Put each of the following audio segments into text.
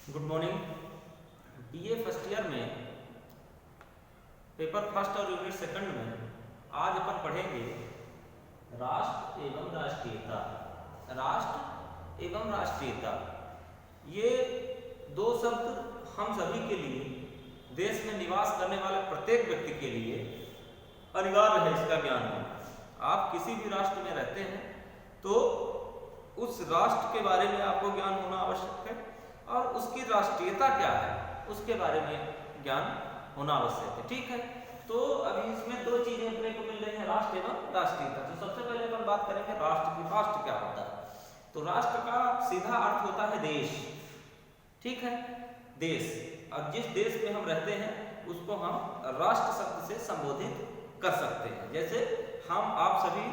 Good morning. BA first year में paper first और unit second में आज अपन पढ़ेंगे राष्ट्र एवं राष्ट्रीयता। राष्ट्र एवं राष्ट्रीयता ये दो शब्द हम सभी के लिए, देश में निवास करने वाले प्रत्येक व्यक्ति के लिए अनिवार्य है इसका ज्ञान होना। आप किसी भी राष्ट्र में रहते हैं तो उस राष्ट्र के बारे में आपको ज्ञान होना आवश्यक है और उसकी राष्ट्रीयता क्या है उसके बारे में ज्ञान होना आवश्यक है। ठीक है, तो अभी इसमें दो चीजें अपने को मिल रही हैं, राष्ट्र एवं राष्ट्रीयता। तो सबसे पहले अपन बात करेंगे राष्ट्र की। राष्ट्र क्या होता है? तो राष्ट्र का सीधा अर्थ होता है देश। ठीक है, देश। और जिस देश में हम रहते हैं उसको हम राष्ट्र शब्द से संबोधित कर सकते हैं। जैसे हम आप सभी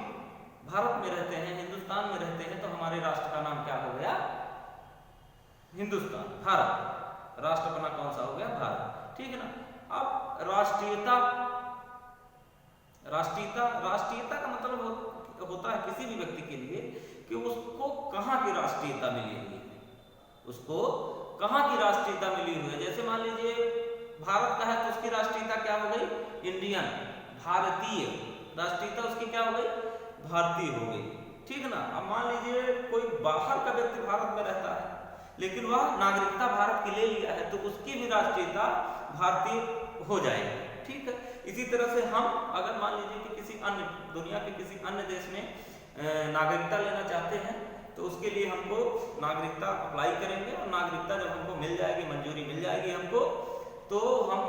भारत में रहते हैं, हिंदुस्तान में रहते हैं, तो हमारे राष्ट्र का नाम क्या हो गया? हिंदुस्तान, भारत। राष्ट्र अपना कौन सा हो गया? भारत। ठीक है ना। अब राष्ट्रीयता, राष्ट्रीयता का मतलब होता है किसी भी व्यक्ति के लिए कि उसको कहाँ की राष्ट्रीयता मिली हुई है, उसको कहाँ की राष्ट्रीयता मिली हुई है। जैसे मान लीजिए भारत का है तो उसकी राष्ट्रीयता क्या हो गई? इंडियन, भारतीय। राष्ट्रीयता उसकी क्या हो गई? भारतीय हो गई। ठीक ना। अब मान लीजिए कोई बाहर का व्यक्ति भारत में रहता है लेकिन वह नागरिकता भारत की ले लिया है तो उसकी भी राष्ट्रीयता भारतीय हो जाएगी। ठीक है। इसी तरह से हम अगर मान लीजिए कि किसी अन्य दुनिया के किसी अन्य देश में नागरिकता लेना चाहते हैं तो उसके लिए हमको नागरिकता अप्लाई करेंगे और नागरिकता जब हमको मिल जाएगी, मंजूरी मिल जाएगी हमको, तो हम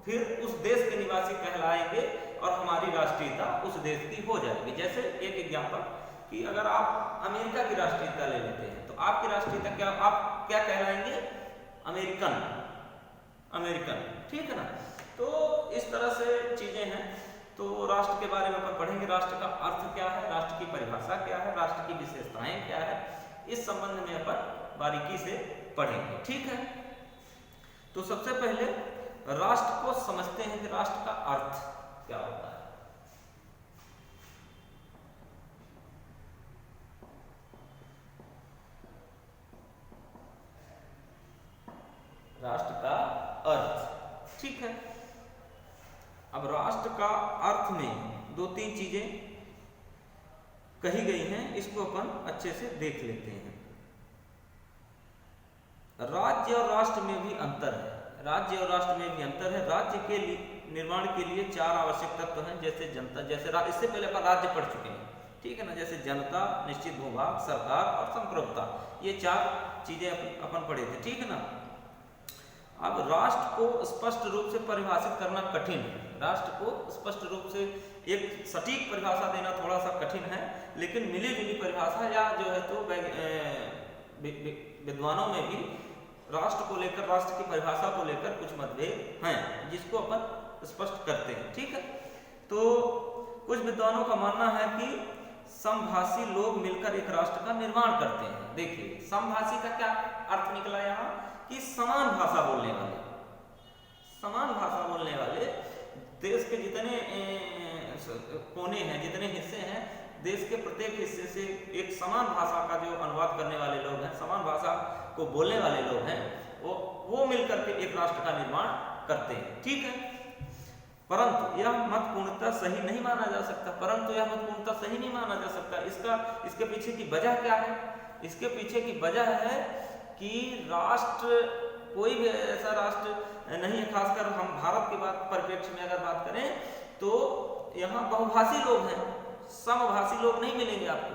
फिर उस देश के निवासी कहलाएंगे और हमारी राष्ट्रीयता उस देश की हो जाएगी। जैसे एक एग्जाम्पल कि अगर आप अमेरिका की राष्ट्रीयता ले लेते हैं तो आपकी राष्ट्रीयता क्या, आप क्या कहलाएंगे? American, American. ठीक है ना। तो इस तरह से चीजें हैं। तो राष्ट्र के बारे में अपन पढ़ेंगे, राष्ट्र का अर्थ क्या है, राष्ट्र की परिभाषा क्या है, राष्ट्र की विशेषताएं क्या है, इस संबंध में अपन बारीकी से पढ़ेंगे। ठीक है। तो सबसे पहले राष्ट्र को समझते हैं कि राष्ट्र का अर्थ क्या होता है। राष्ट्र का अर्थ। ठीक है। अब राष्ट्र का अर्थ में दो तीन चीजें कही गई हैं, इसको अपन अच्छे से देख लेते हैं। राज्य और राष्ट्र में भी अंतर है। राज्य और राष्ट्र में भी अंतर है। राज्य के निर्माण के लिए चार आवश्यक तत्व हैं, जैसे जनता, जैसे इससे पहले अपन राज्य पढ़ चुके हैं। ठीक है ना। जैसे जनता, निश्चित भूभाग, सरकार और संप्रभुता, ये चार चीजें अपन पढ़े थे। ठीक है ना। अब राष्ट्र को स्पष्ट रूप से परिभाषित करना कठिन है। राष्ट्र को स्पष्ट रूप से एक सटीक परिभाषा देना थोड़ा सा कठिन है, लेकिन मिली जुली परिभाषा या जो है तो विद्वानों में भी राष्ट्र को लेकर, राष्ट्र की परिभाषा को लेकर कुछ मतभेद हैं, जिसको अपन स्पष्ट करते हैं। ठीक है। तो कुछ विद्वानों का मानना है कि समभाषी लोग मिलकर एक राष्ट्र का निर्माण करते हैं। देखिए समभाषी का क्या अर्थ निकला यहाँ कि समान भाषा बोलने वाले, समान भाषा बोलने वाले। देश के जितने कोने हैं, जितने हिस्से हैं, देश के प्रत्येक हिस्से से एक समान भाषा का जो अनुवाद करने वाले लोग हैं, समान भाषा को बोलने वाले लोग हैं, वो मिलकर के एक राष्ट्र का निर्माण करते हैं। ठीक है। परंतु यह मत पूर्णतः सही नहीं माना जा सकता। परंतु यह मत पूर्णतः सही नहीं माना जा सकता। इसके पीछे की वजह क्या है? इसके पीछे की वजह है कि राष्ट्र, कोई भी ऐसा राष्ट्र नहीं है, खासकर हम भारत के परिप्रेक्ष्य में अगर बात करें तो यहाँ बहुभाषी लोग हैं, समभाषी लोग नहीं मिलेंगे आपको,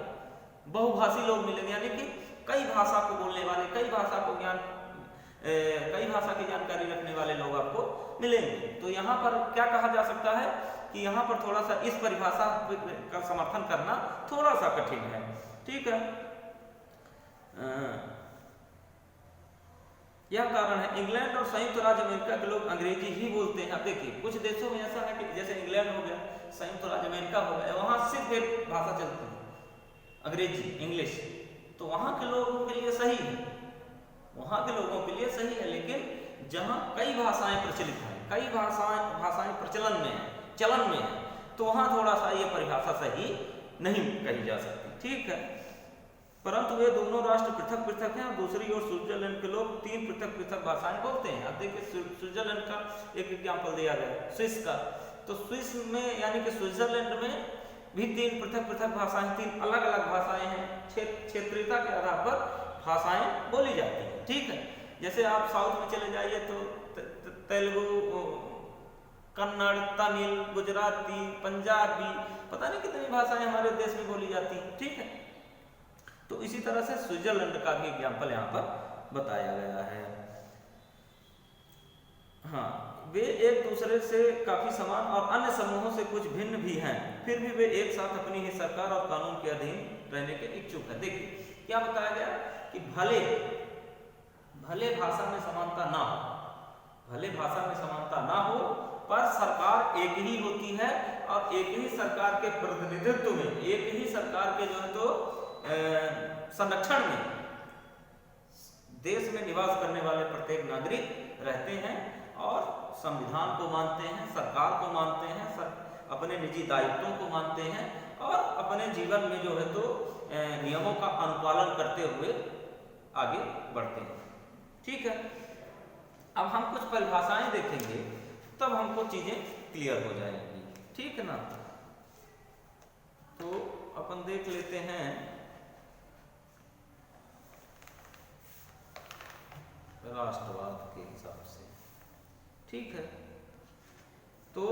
बहुभाषी लोग मिलेंगे। यानी कि कई भाषा को बोलने वाले, कई भाषा की जानकारी रखने वाले लोग आपको मिलेंगे। तो यहाँ पर क्या कहा जा सकता है कि यहाँ पर थोड़ा सा इस परिभाषा का समर्थन करना थोड़ा सा कठिन है। ठीक है। यह कारण है। इंग्लैंड और संयुक्त राज्य अमेरिका के लोग अंग्रेजी ही बोलते हैं। अब देखिए कुछ देशों में ऐसा है कि जैसे इंग्लैंड हो गया, संयुक्त राज्य अमेरिका हो गया, वहां सिर्फ एक भाषा चलती है, अंग्रेजी, इंग्लिश। तो वहां के लोगों के लिए सही है, वहां के लोगों के लिए सही है। लेकिन जहां कई भाषाएं प्रचलित हैं, कई भाषाएं प्रचलन में है, चलन में है, तो वहां थोड़ा सा ये परिभाषा सही नहीं कही जा सकती। ठीक है। परंतु वे दोनों राष्ट्र पृथक पृथक हैं और दूसरी ओर स्विट्जरलैंड के लोग 3 पृथक पृथक भाषाएं बोलते हैं। अब देखिए स्विट्जरलैंड का एक एग्जाम्पल दिया गया है, स्विस का। तो स्विस में यानी कि स्विट्जरलैंड में भी 3 पृथक पृथक भाषाएं, 3 अलग अलग भाषाएं हैं, क्षेत्रीयता के आधार पर भाषाएं बोली जाती हैं। ठीक है, जैसे आप साउथ में चले जाइए तो तेलुगु, कन्नड़, तमिल, गुजराती, पंजाबी, पता नहीं कितनी भाषाएं हमारे देश में बोली जाती हैं। ठीक है, तो इसी तरह से स्विट्जरलैंड का भी एग्जाम्पल यहाँ पर बताया गया है। हाँ, वे एक दूसरे से काफी समान और अन्य समूहों से कुछ भिन्न भी हैं, फिर भी वे एक साथ अपनी ही सरकार और कानून के अधीन रहने के इच्छुक हैं। देखिए क्या बताया गया कि भले भाषा में समानता ना हो, भले भाषा में समानता ना हो, पर सरकार एक ही होती है और एक ही सरकार के प्रतिनिधित्व में, एक ही सरकार के जो है तो संरक्षण में देश में निवास करने वाले प्रत्येक नागरिक रहते हैं और संविधान को मानते हैं, सरकार को मानते हैं, अपने निजी दायित्वों को मानते हैं और अपने जीवन में जो है तो नियमों का अनुपालन करते हुए आगे बढ़ते हैं। ठीक है, अब हम कुछ परिभाषाएं देखेंगे तब हमको चीजें क्लियर हो जाएंगी। ठीक है ना, तो अपन देख लेते हैं राष्ट्रवाद के हिसाब से। ठीक है, तो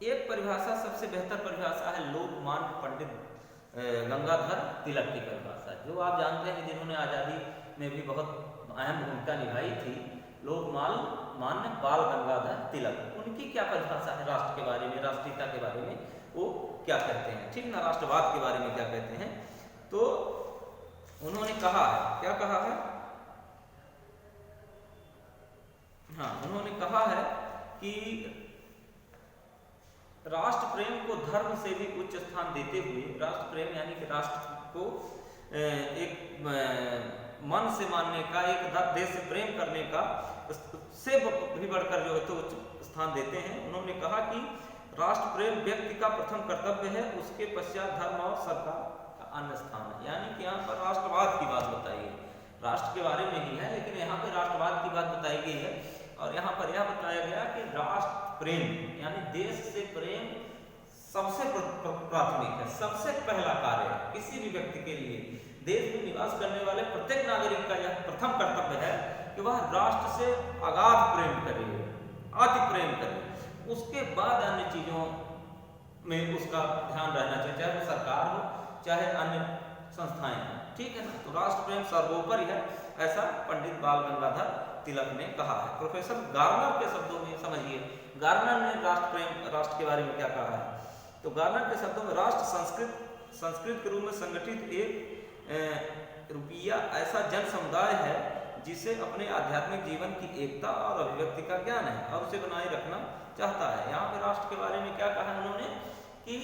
एक परिभाषा, सबसे बेहतर परिभाषा है लोकमान्य पंडित गंगाधर तिलक की परिभाषा, जो आप जानते हैं जिन्होंने आजादी में भी बहुत अहम भूमिका निभाई थी, लोकमान्य बाल गंगाधर तिलक। उनकी क्या परिभाषा है राष्ट्र के बारे में, राष्ट्रीयता के बारे में, वो क्या कहते हैं? ठीक ना, राष्ट्रवाद के बारे में क्या कहते हैं? तो उन्होंने कहा है, क्या कहा है? हाँ, उन्होंने कहा है कि राष्ट्र प्रेम को धर्म से भी उच्च स्थान देते हुए, राष्ट्र प्रेम यानी कि राष्ट्र को एक मन से मानने का, एक देश से प्रेम करने का से भी बढ़कर जो है तो उच्च स्थान देते हैं। उन्होंने कहा कि राष्ट्र प्रेम व्यक्ति का प्रथम कर्तव्य है, उसके पश्चात धर्म और सरकार का अन्य स्थान है। यानी कि यहाँ पर राष्ट्रवाद की बात बताई है, राष्ट्र के बारे में ही है, लेकिन यहाँ पर राष्ट्रवाद की बात बताई गई है। और यहाँ पर यह बताया गया कि राष्ट्र प्रेम यानी देश से प्रेम सबसे प्राथमिक है, सबसे पहला कार्य है किसी भी व्यक्ति के लिए। देश में निवास करने वाले प्रत्येक नागरिक का यह प्रथम कर्तव्य है कि वह राष्ट्र से अगाध प्रेम करे, अति प्रेम करे, उसके बाद अन्य चीजों में उसका ध्यान रहना चाहिए, चाहे वो सरकार हो चाहे अन्य संस्थाएं हो। ठीक है ना, तो राष्ट्र प्रेम सर्वोपरि है, ऐसा पंडित बाल गंगाधर तिलक ने कहा है। प्रोफेसर गार्नर के शब्दों में समझिए, गार्नर ने राष्ट्र के बारे में क्या कहा है? तो गार्नर के शब्दों में राष्ट्र संस्कृत के रूप में संगठित एक रुपया ऐसा जन समुदाय है जिसे अपने आध्यात्मिक जीवन की एकता और अभिव्यक्ति का ज्ञान है और उसे बनाए रखना चाहता है। यहाँ पे राष्ट्र के बारे में क्या कहा है उन्होंने कि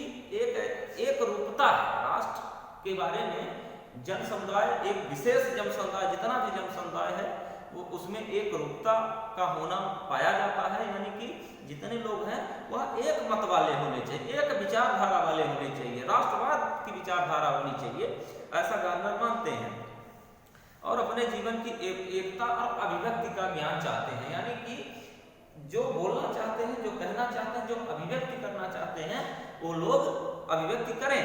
एक रूपता है राष्ट्र के बारे में। जन समुदाय, एक विशेष जन समुदाय, जितना भी जन समुदाय है वो उसमें एक रूपता का होना पाया जाता है, यानी कि जितने लोग हैं वह एक मत वाले होने चाहिए, एक विचारधारा वाले होने चाहिए, राष्ट्रवाद की विचारधारा होनी चाहिए, ऐसा गार्नर मानते हैं। और अपने जीवन की एकता और अभिव्यक्ति का ज्ञान चाहते हैं, यानी कि जो बोलना चाहते हैं, जो कहना चाहते हैं, जो अभिव्यक्ति करना चाहते हैं, वो लोग अभिव्यक्ति करें।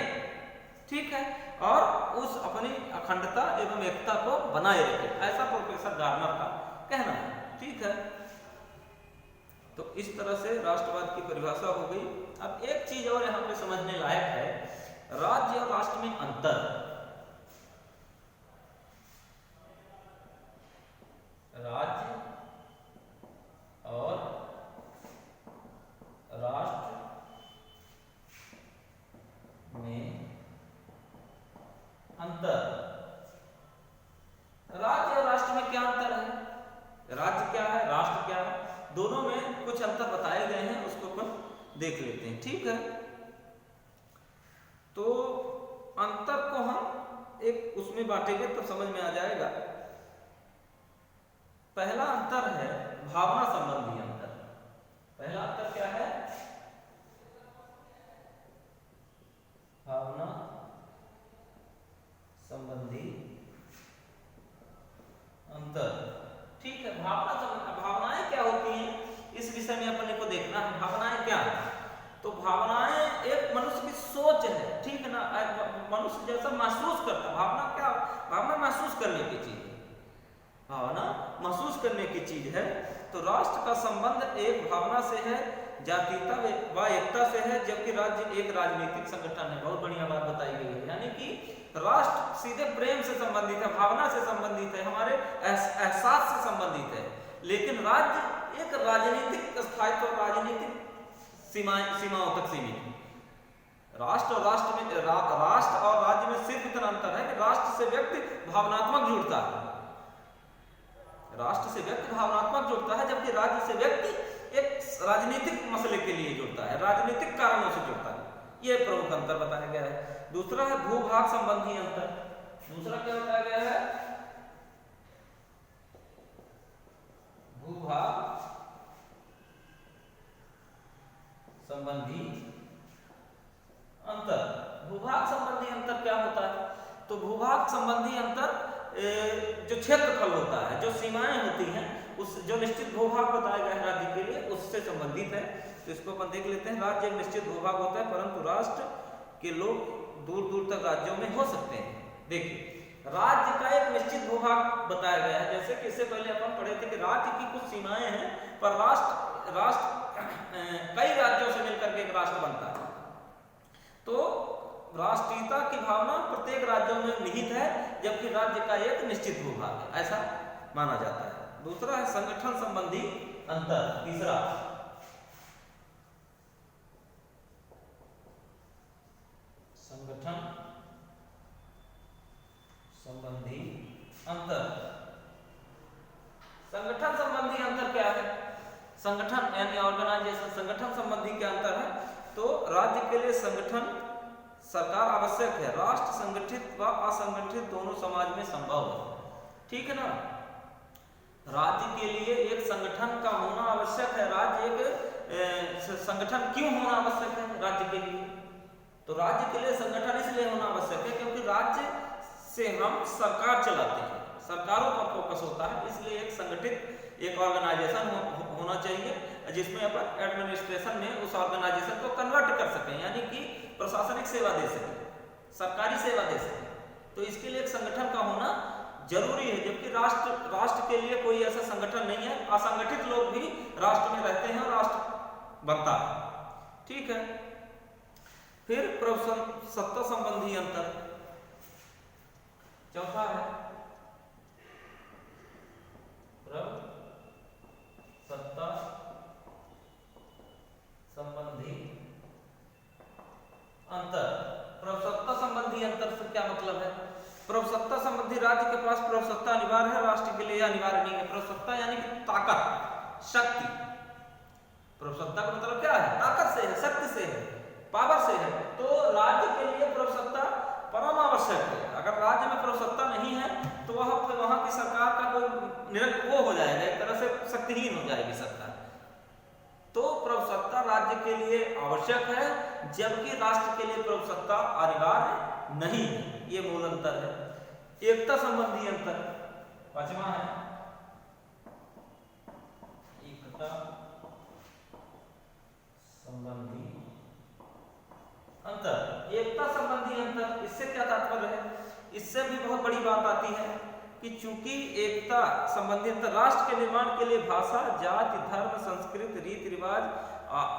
ठीक है, और उस अपनी अखंडता एवं एकता को बनाए रखें, ऐसा प्रोफेसर गार्नर का कहना है। ठीक है, तो इस तरह से राष्ट्रवाद की परिभाषा हो गई। अब एक चीज और यहाँ पे समझने लायक है, राज्य और राष्ट्र में अंतर। राज्य और राष्ट्र में अंतर। राज्य और राष्ट्र में क्या अंतर है? राज्य क्या है, राष्ट्र क्या है? दोनों में कुछ अंतर बताए गए हैं, उसको अपन देख लेते हैं। ठीक है, तो अंतर को हम एक उसमें बांटेंगे तो समझ में आ जाएगा। पहला अंतर है भावना संबंधी अंतर। पहला अंतर क्या है? भावना संबंधी अंतर। ठीक है, भावनाएं क्या होती हैं इस विषय में अपन को देखना है। भावनाएं क्या है? तो भावनाएं एक मनुष्य की सोच है, ठीक है ना, मनुष्य जैसा महसूस करता है। भावना क्या? भावना महसूस करने की चीज है, भावना महसूस करने की चीज है। तो राष्ट्र का संबंध एक भावना से है, जातीयता व एकता से है, जबकि राज्य एक राजनीतिक संगठन है। बहुत बढ़िया बात बताई गई है, यानी कि राष्ट्र सीधे प्रेम से संबंधित है, भावना से संबंधित है, हमारे एहसास से संबंधित है, लेकिन राज्य एक राजनीतिक स्थायित्व और राजनीतिक सीमाओं तक सीमित है। राष्ट्र और राज्य में सिर्फ इतना अंतर है कि राष्ट्र से व्यक्ति भावनात्मक जुड़ता है, राष्ट्र से व्यक्ति भावनात्मक जुड़ता है, जबकि राज्य से व्यक्ति एक राजनीतिक मसले के लिए जुड़ता है, राजनीतिक कारणों से जुड़ता है। यह प्रमुख अंतर बताया गया है। दूसरा है भूभाग संबंधी अंतर। दूसरा क्या बताया गया है? भूभाग संबंधी अंतर। भूभाग संबंधी अंतर क्या होता है? तो भूभाग संबंधी अंतर जो क्षेत्रफल होता है, जो सीमाएं होती हैं, उस जो निश्चित भूभाग बताया गया है राज्य के लिए, उससे संबंधित है। तो इसको अपन देख लेते हैं। राज्य एक निश्चित भूभाग होता है, परंतु राष्ट्र के लोग दूर दूर तक राज्यों में हो सकते हैं। देखिए, राज्य का एक निश्चित भूभाग बताया गया है, जैसे कि इससे पहले अपन पढ़े थे कि राज्य की कुछ सीमाएं हैं, पर राष्ट्र कई राज्यों से मिलकर के एक राष्ट्र बनता है। तो राष्ट्रीयता की भावना प्रत्येक राज्यों में निहित है, जबकि राज्य का एक निश्चित भूभाग है, ऐसा माना जाता है। दूसरा है संगठन संबंधी अंतर। तीसरा संगठन संबंधी अंतर। संगठन संबंधी अंतर क्या है? संगठन यानी ऑर्गेनाइजेशन, संगठन संबंधी क्या अंतर है? तो राज्य के लिए संगठन सरकार आवश्यक है, राष्ट्र संगठित व असंगठित दोनों समाज में संभव है। ठीक है ना, राज्य के लिए एक संगठन का होना आवश्यक है। राज्य एक संगठन क्यों होना आवश्यक है राज्य के लिए? तो राज्य के लिए संगठन इसलिए होना आवश्यक है क्योंकि राज्य से हम सरकार चलाते हैं, सरकारों पर फोकस होता है, इसलिए एक संगठित एक ऑर्गेनाइजेशन होना चाहिए, जिसमें अपन एडमिनिस्ट्रेशन में उस ऑर्गेनाइजेशन को कन्वर्ट कर सकें, यानी कि प्रशासनिक सेवा दे सकें, सरकारी सेवा दे सकें। तो इसके लिए एक संगठन का होना जरूरी है, जबकि राष्ट्र के लिए कोई ऐसा संगठन नहीं है। असंगठित लोग भी राष्ट्र में रहते हैं और राष्ट्र बनता है। ठीक है, फिर सत्ता संबंधी अंतर। चौथा है सत्ता संबंधी अंतर। प्रभुसत्ता संबंधी अंतर से क्या मतलब है? प्रभुसत्ता संबंधी राज्य के पास प्रभुसत्ता अनिवार्य है, राष्ट्र के लिए अनिवार्य नहीं है। प्रभुसत्ता यानी कि ताकत, शक्ति। प्रभुसत्ता का मतलब क्या है? ताकत से है, शक्ति से है, पावर से है। तो राज्य के लिए प्रभुसत्ता परम आवश्यक है। अगर राज्य में प्रभुसत्ता नहीं है तो वहां की सरकार का कोई वो हो जाएगा, एक तरह से शक्तिहीन हो जाएगी सरकार। तो प्रभुसत्ता राज्य के लिए आवश्यक है, जबकि राष्ट्र के लिए प्रभुसत्ता अनिवार्य नहीं है। ये मूल अंतर है। एकता संबंधी अंतर पांचवा है एकता संबंधी अंतर। एकता संबंधी अंतर, इससे क्या तात्पर्य है? इससे भी बहुत बड़ी बात आती है कि चूंकि एकता संबंधी अंतर राष्ट्र के निर्माण के लिए भाषा, जाति, धर्म, संस्कृति, रीति रिवाज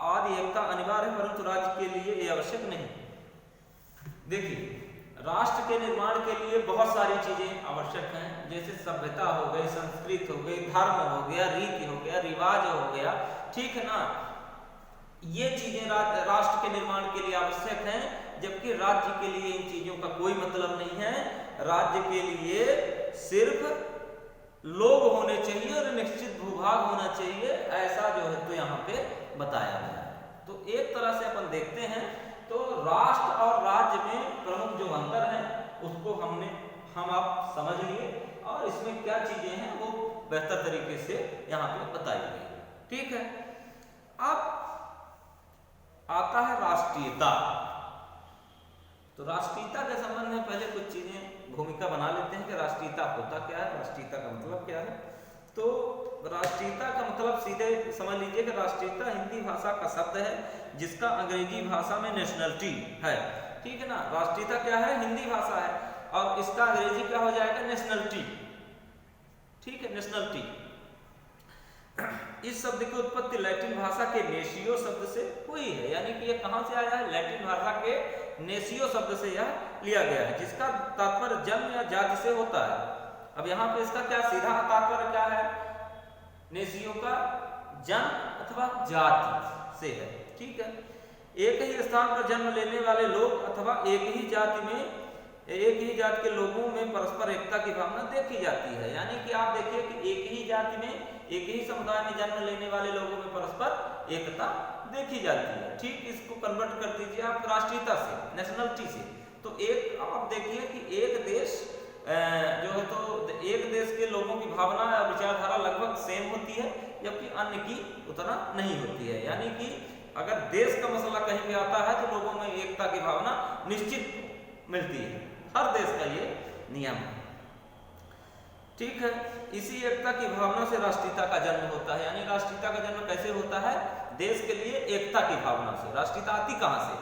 आदि एकता अनिवार्य है, परंतु राज्य के लिए ये आवश्यक नहीं। देखिए, राष्ट्र के निर्माण के लिए बहुत सारी चीजें आवश्यक हैं, जैसे सभ्यता हो गई, संस्कृति हो गई, धर्म हो गया, रीति हो गया, रिवाज हो गया। ठीक है ना, ये चीजें राष्ट्र के निर्माण के लिए आवश्यक हैं, जबकि राज्य के लिए इन चीजों का कोई मतलब नहीं है। राज्य के लिए सिर्फ लोग होने चाहिए और निश्चित भूभाग होना चाहिए, ऐसा जो है तो यहाँ पे बताया गया है। तो एक तरह से अपन देखते हैं तो राष्ट्र और राज्य में प्रमुख जो अंतर है उसको हम आप समझ लिए, और इसमें क्या चीजें हैं वो बेहतर तरीके से यहाँ पे बताई गई है। ठीक है, अब आता है राष्ट्रीयता। तो राष्ट्रीयता के संबंध में पहले कुछ चीजें भूमिका भूमिका बना लेते हैं कि राष्ट्रीयता होता क्या है, राष्ट्रीयता का मतलब क्या है। तो राष्ट्रीयता का मतलब सीधे समझ लीजिए कि राष्ट्रीयता हिंदी भाषा का शब्द है जिसका अंग्रेजी भाषा में नेशनलिटी है, ठीक है ना। राष्ट्रीयता क्या है, हिंदी भाषा है, और इसका अंग्रेजी क्या हो जाएगा, नेशनलिटी, ठीक है, नेशनलिटी। इस शब्द की उत्पत्ति लैटिन भाषा के नेशियो शब्द से हुई है, यानी कि ये कहां से आया है, लैटिन भाषा के नेशियो शब्द से यह लिया गया है, जिसका तात्पर्य जन्म या जाति से होता है। अब यहाँ पे इसका क्या सीधा तात्पर्य क्या है, नेशियो का जन्म अथवा जाति से है, ठीक है। एक ही स्थान पर जन्म लेने वाले लोग अथवा एक ही जाति के लोगों में परस्पर एकता की भावना देखी जाती है, यानी कि आप देखिए कि एक ही जाति में, एक ही समुदाय में जन्म लेने वाले लोगों में परस्पर एकता देखी जाती है, ठीक। इसको कन्वर्ट कर दीजिए आप राष्ट्रीयता से, नेशनलिटी से। तो एक आप देखिए कि एक देश जो है, तो एक देश के लोगों की भावना या विचारधारा लगभग सेम होती है, जबकि अन्य की उतना नहीं होती है, यानी कि अगर देश का मसला कहीं भी आता है तो लोगों में एकता की भावना निश्चित मिलती है, हर देश का ये नियम है, ठीक है। इसी एकता की भावना से राष्ट्रीयता का जन्म होता है, यानी राष्ट्रीयता का जन्म कैसे होता है, देश के लिए एकता की भावना से। राष्ट्रीयता आती कहां से,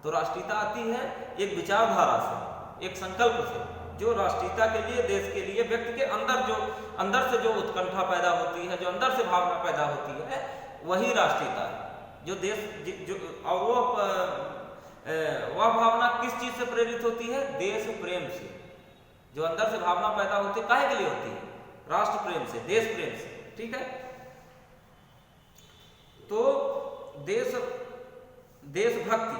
तो राष्ट्रीयता आती है एक विचारधारा से, एक संकल्प से, जो राष्ट्रीयता के लिए, देश के लिए व्यक्ति के अंदर से जो उत्कंठा पैदा होती है, जो अंदर से भावना पैदा होती है, वही राष्ट्रीयता है। जो देश और वह भावना किस चीज से प्रेरित होती है, देश प्रेम से। जो अंदर से भावना पैदा होती है काहे के लिए होती है, राष्ट्र प्रेम से, देश प्रेम से, ठीक है। तो देशभक्ति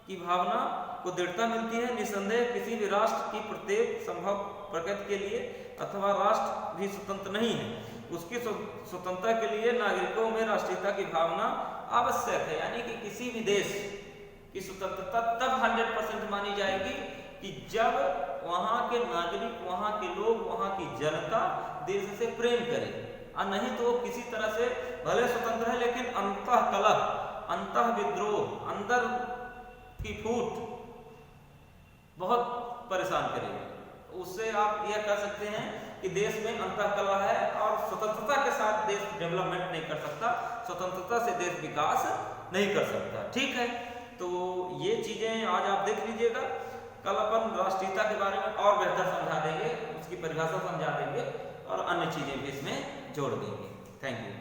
की भावना को दृढ़ता मिलती है निसंदेह किसी भी राष्ट्र की प्रत्येक संभव प्रगति के लिए, अथवा राष्ट्र भी स्वतंत्र नहीं है, उसकी स्वतंत्रता के लिए नागरिकों में राष्ट्रीयता की भावना आवश्यक है, यानी कि किसी भी देश की स्वतंत्रता तब 100% मानी जाएगी कि जब वहां के नागरिक, वहां के लोग, वहां की जनता देश से प्रेम करे, और नहीं तो किसी तरह से भले स्वतंत्र है लेकिन अंतः कलह, अंतः विद्रोह, अंदर की फूट बहुत परेशान करेगी। उससे आप यह कह सकते हैं कि देश में अंतः कलह है, और स्वतंत्रता के साथ देश डेवलपमेंट नहीं कर सकता, स्वतंत्रता से देश विकास नहीं कर सकता, ठीक है। तो ये चीजें आज आप देख लीजिएगा, कल अपन राष्ट्रीयता के बारे में और बेहतर समझा देंगे, उसकी परिभाषा समझा देंगे और अन्य चीजें भी इसमें जोड़ देंगे। Thank you.